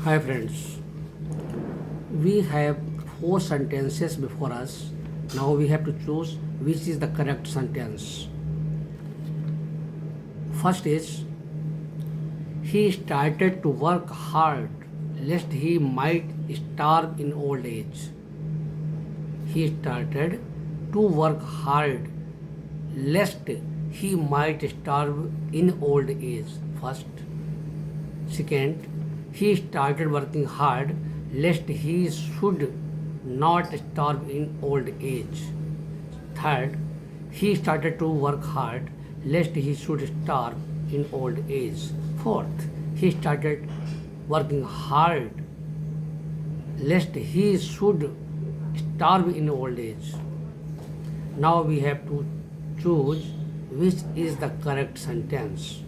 Hi friends, we have four sentences before us. Now we have to choose which is the correct sentence. First is, he started to work hard lest he might starve in old age. He started to work hard lest he might starve in old age. First. Second, he started working hard lest he should not starve in old age. Third, he started to work hard lest he should starve in old age. Fourth, he started working hard lest he should starve in old age. Now we have to choose which is the correct sentence.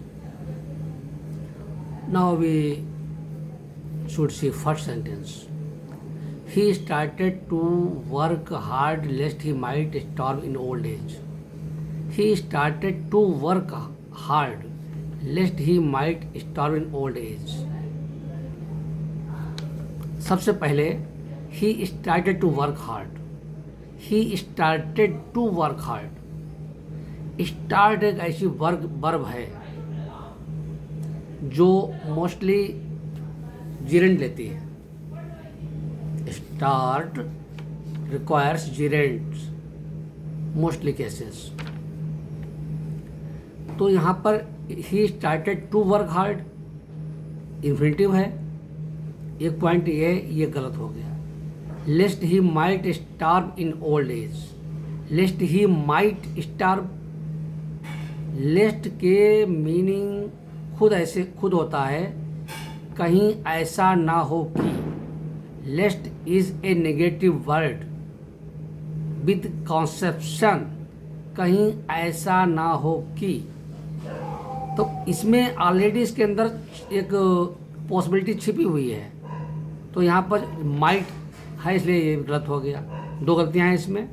Now we should see first sentence. He started to work hard lest he might starve in old age. He started to work hard lest he might starve in old age. सबसे पहले he started to work hard. He started to work hard. Start एक ऐसी verb है जो mostly gerund लेती है. Start requires gerunds mostly cases. तो यहाँ पर ही started to work hard infinitive है. एक पॉइंट ये गलत हो गया. Lest he might starve in old age. Lest he might starve. Lest के मीनिंग खुद होता है कहीं ऐसा ना हो कि. Lest is a negative word with conception. कहीं ऐसा ना हो कि. तो इसमें ऑलरेडी इसके अंदर एक पॉसिबिलिटी छिपी हुई है. तो यहाँ पर माइट है इसलिए ये गलत हो गया. दो गलतियाँ हैं इसमें.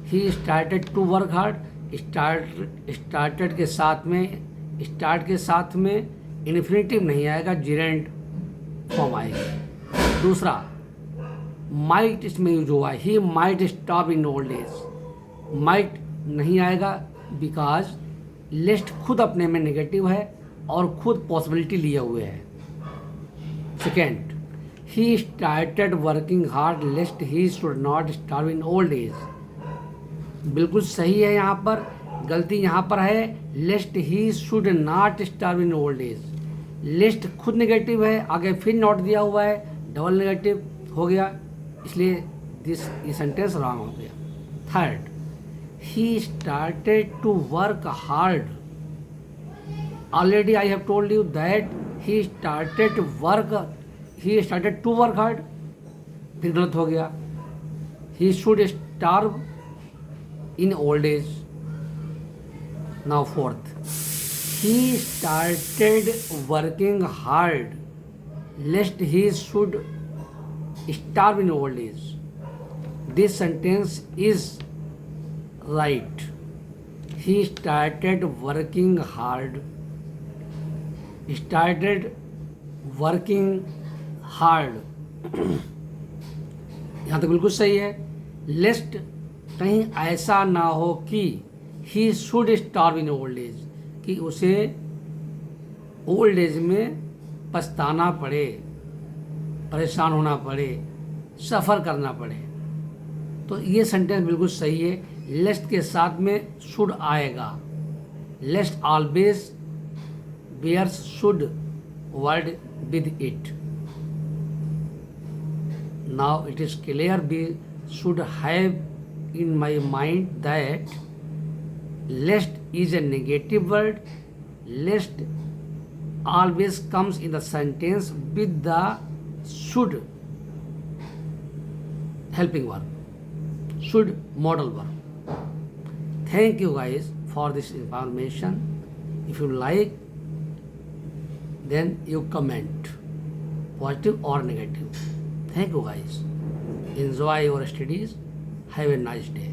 He started to work hard. Started के साथ में स्टार्ट के साथ में इन्फिनिटिव नहीं आएगा, जिरेंट फॉर्म आएगी. दूसरा माइट इसमें यूज हुआ है. He might stop in old as. Might नहीं आएगा बिकॉज लिस्ट खुद अपने में नेगेटिव है और खुद पॉसिबिलिटी लिए हुए है. Second, he started working hard list he should not starve in old as. बिल्कुल सही है. यहाँ पर गलती यहाँ पर है. List he should not starve in old as. List खुद नेगेटिव है, आगे फिर नॉट दिया हुआ है, डबल नेगेटिव हो गया, इसलिए ये सेंटेंस रॉन्ग हो गया. Third, he started to work hard. Already I have told you that he started to work hard. फिर गलत हो गया. He should starve in old age. Now fourth, he started working hard lest he should starve in old age. This sentence is right. He started working hard. Started working hard. यहाँ तो बिल्कुल सही है. लेस्ट कहीं ऐसा ना हो कि ही should starve in old as, कि उसे ओल्ड एज में पछताना पड़े, परेशान होना पड़े, सफ़र करना पड़े. तो ये सेंटेंस बिल्कुल सही है. लेस्ट के साथ में शुड आएगा. Lest always bears should word with it. Now it is clear. We should have in my mind that lest is a negative word. Lest always comes in the sentence with the should helping verb, should modal verb. Thank you guys for this information. If you like, then you comment positive or negative. Thank you guys. Enjoy your studies. Have a nice day.